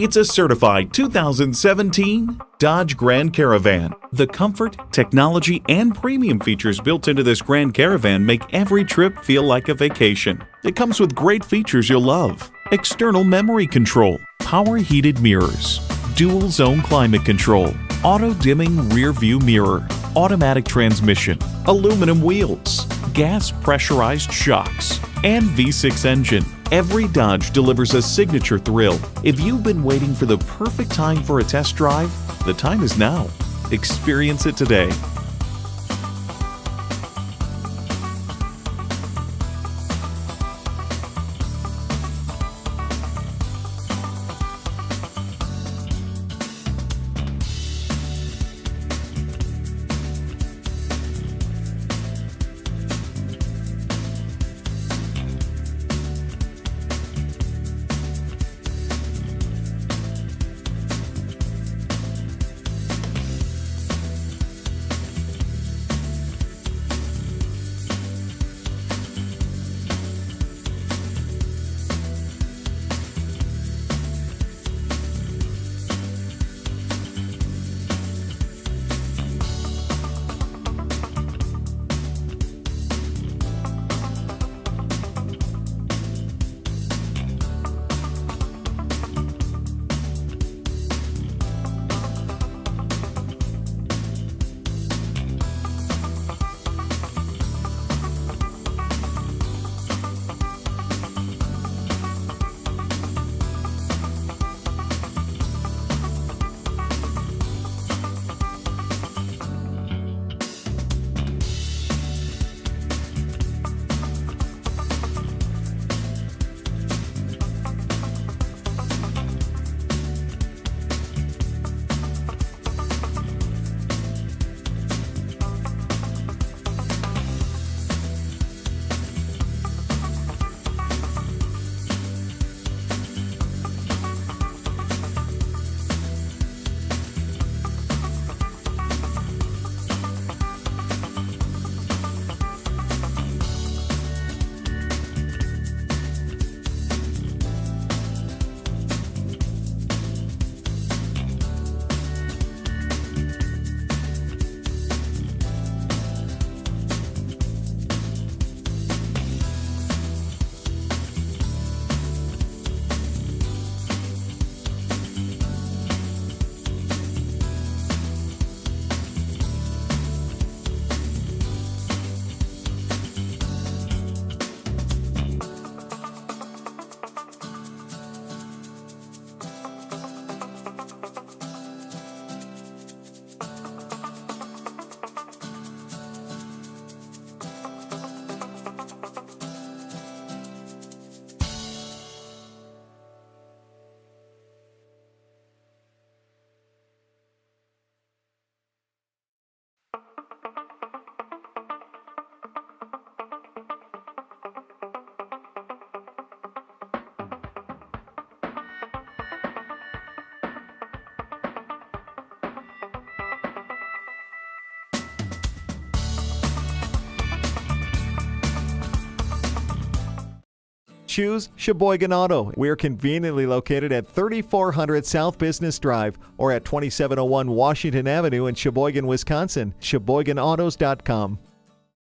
It's a certified 2017 Dodge Grand Caravan. The comfort, technology, and premium features built into this Grand Caravan make every trip feel like a vacation. It comes with great features you'll love: external memory control, power heated mirrors, dual zone climate control, auto dimming rear view mirror, automatic transmission, aluminum wheels, gas pressurized shocks, and V6 engine. Every Dodge delivers a signature thrill. If you've been waiting for the perfect time for a test drive, the time is now. Experience it today. Choose Sheboygan Auto. We're conveniently located at 3400 South Business Drive or at 2701 Washington Avenue in Sheboygan, Wisconsin. SheboyganAutos.com.